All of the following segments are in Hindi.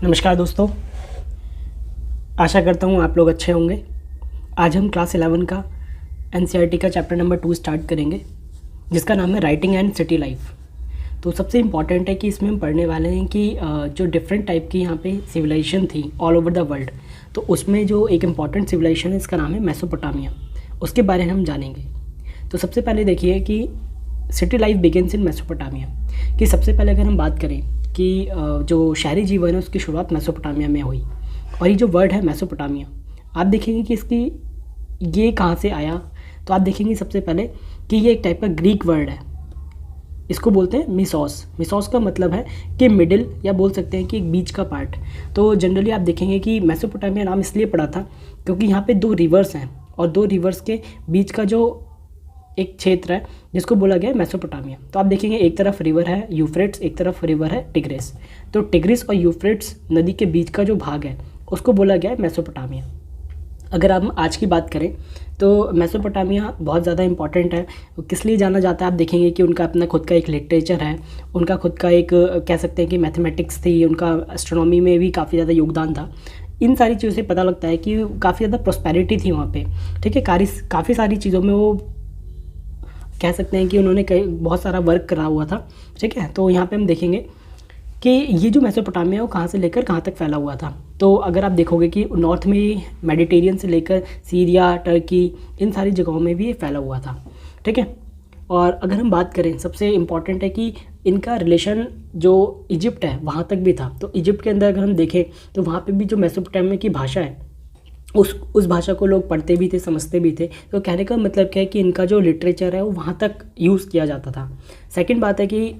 नमस्कार दोस्तों, आशा करता हूँ आप लोग अच्छे होंगे। आज हम क्लास 11 का एनसीईआरटी का चैप्टर नंबर 2 स्टार्ट करेंगे, जिसका नाम है राइटिंग एंड सिटी लाइफ। तो सबसे इम्पॉर्टेंट है कि इसमें हम पढ़ने वाले हैं कि जो डिफरेंट टाइप की यहाँ पे सिविलाइजेशन थी ऑल ओवर द वर्ल्ड, तो उसमें जो एक इम्पॉर्टेंट सिविलाइजेशन है इसका नाम है मेसोपोटामिया, उसके बारे में हम जानेंगे। तो सबसे पहले देखिए कि सिटी लाइफ बिगिनस इन मेसोपोटामिया, कि सबसे पहले अगर हम बात करें कि जो शहरी जीवन है उसकी शुरुआत मेसोपोटामिया में हुई। और ये जो वर्ड है मेसोपोटामिया, आप देखेंगे कि इसकी ये कहाँ से आया, तो आप देखेंगे सबसे पहले कि ये एक टाइप का ग्रीक वर्ड है। इसको बोलते हैं मिसोस। मिसोस का मतलब है कि मिडिल, या बोल सकते हैं कि एक बीच का पार्ट। तो जनरली आप देखेंगे कि मेसोपोटामिया नाम इसलिए पड़ा था क्योंकि यहाँ पे दो रिवर्स हैं और दो रिवर्स के बीच का जो एक क्षेत्र है जिसको बोला गया है मेसोपोटामिया। तो आप देखेंगे एक तरफ रिवर है यूफ्रेट्स, एक तरफ रिवर है टिग्रिस। तो टिग्रिस और यूफ्रेट्स नदी के बीच का जो भाग है उसको बोला गया है मेसोपोटामिया। अगर हम आज की बात करें तो मेसोपोटामिया बहुत ज़्यादा इंपॉर्टेंट है। किस लिए जाना जाता है, आप देखेंगे कि उनका अपना खुद का एक लिटरेचर है, उनका खुद का एक कह सकते हैं कि मैथमेटिक्स थी, उनका एस्ट्रोनॉमी में भी काफ़ी ज़्यादा योगदान था। इन सारी चीज़ों से पता लगता है कि काफ़ी ज़्यादा प्रॉस्पेरिटी थी वहाँ पे। ठीक है, काफ़ी सारी चीज़ों में वो कह सकते हैं कि उन्होंने कई बहुत सारा वर्क करा हुआ था। ठीक है, तो यहाँ पे हम देखेंगे कि ये जो मेसोपोटामिया है वो कहाँ से लेकर कहाँ तक फैला हुआ था। तो अगर आप देखोगे कि नॉर्थ में मेडिटेरियन से लेकर सीरिया, टर्की, इन सारी जगहों में भी ये फैला हुआ था। ठीक है, और अगर हम बात करें सबसे इम्पॉर्टेंट है कि इनका रिलेशन जो इजिप्ट है वहाँ तक भी था। तो इजिप्ट के अंदर अगर हम देखें तो वहाँ पे भी जो मेसोपोटामिया की भाषा है उस भाषा को लोग पढ़ते भी थे, समझते भी थे। तो कहने का मतलब क्या है कि इनका जो लिटरेचर है वो वहाँ तक यूज़ किया जाता था। सेकंड बात है कि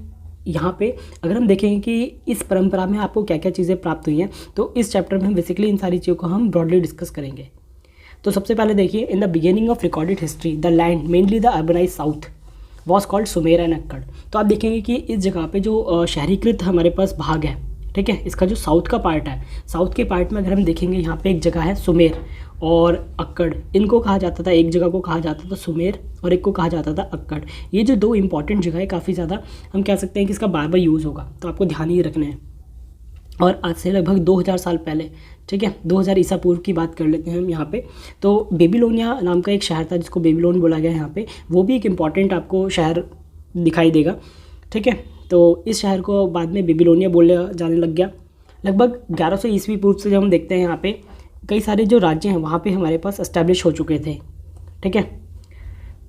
यहाँ पे अगर हम देखेंगे कि इस परंपरा में आपको क्या क्या चीज़ें प्राप्त हुई हैं, तो इस चैप्टर में हम बेसिकली इन सारी चीज़ों को हम ब्रॉडली डिस्कस करेंगे। तो सबसे पहले देखिए, in the beginning of recorded history the land mainly the urbanize south was called Sumer and Akkad. तो आप देखेंगे कि इस जगह पे जो शहरीकृत हमारे पास भाग है, ठीक है, इसका जो साउथ का पार्ट है, साउथ के पार्ट में अगर हम देखेंगे यहाँ पे एक जगह है सुमेर और अक्कड़। इनको कहा जाता था, एक जगह को कहा जाता था सुमेर और एक को कहा जाता था अक्कड़। ये जो दो इंपॉर्टेंट जगह है, काफ़ी ज़्यादा हम कह सकते हैं कि इसका बार बार यूज़ होगा, तो आपको ध्यान ही रखना है। और आज से लगभग 2000 साल पहले, ठीक है, 2000 ईसा पूर्व की बात कर लेते हैं हम यहाँ पे। तो बेबीलोनिया नाम का एक शहर था जिसको बेबीलोन बोला गया है यहाँ पे, वो भी एक इम्पॉर्टेंट आपको शहर दिखाई देगा। ठीक है, तो इस शहर को बाद में बेबीलोनिया बोले जाने लग गया। लगभग 1100 ईस्वी पूर्व से जब हम देखते हैं यहाँ पे कई सारे जो राज्य हैं वहाँ पे हमारे पास एस्टेब्लिश हो चुके थे। ठीक है,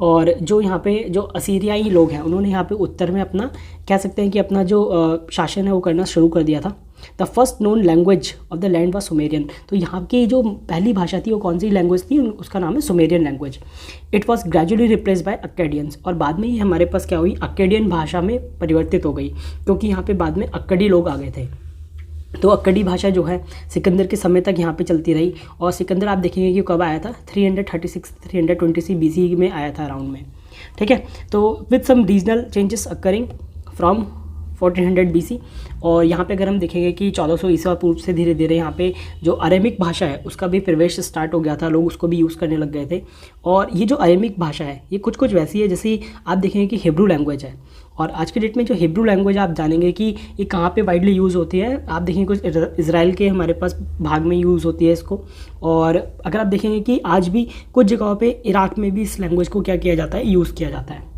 और जो यहाँ पे जो असीरियाई लोग हैं उन्होंने यहाँ पे उत्तर में अपना कह सकते हैं कि अपना जो शासन है वो करना शुरू कर दिया था। The first known language of the land was Sumerian. तो यहाँ की जो पहली भाषा थी वो कौन सी लैंग्वेज थी, उसका नाम है Sumerian language. It was gradually replace by Akkadians, और बाद में ये हमारे पास क्या हुई, अक्केडियन भाषा में परिवर्तित हो गई, क्योंकि यहाँ पे बाद में अक्कड़ी लोग आ गए थे। तो अक्कड़ी भाषा जो है सिकंदर के समय तक यहाँ पे चलती रही, और सिकंदर आप देखेंगे कि कब आया था, 336-320 BC में आया था अराउंड में। ठीक है, तो with some regional changes occurring from 1400 BC। और यहाँ पे अगर हम देखेंगे कि 1400 ईसा पूर्व से धीरे धीरे यहाँ पे जो अरेमिक भाषा है उसका भी प्रवेश स्टार्ट हो गया था, लोग उसको भी यूज़ करने लग गए थे। और ये जो अरेमिक भाषा है ये कुछ कुछ वैसी है जैसे आप देखेंगे कि हिब्रू लैंग्वेज है। और आज के डेट में जो हिब्रू लैंग्वेज आप जानेंगे कि ये कहाँ पे वाइडली यूज़ होती है, आप देखेंगे कुछ इजराइल के हमारे पास भाग में यूज़ होती है इसको। और अगर आप देखेंगे कि आज भी कुछ जगहों पे इराक में भी इस लैंग्वेज को क्या किया जाता है, यूज़ किया जाता है।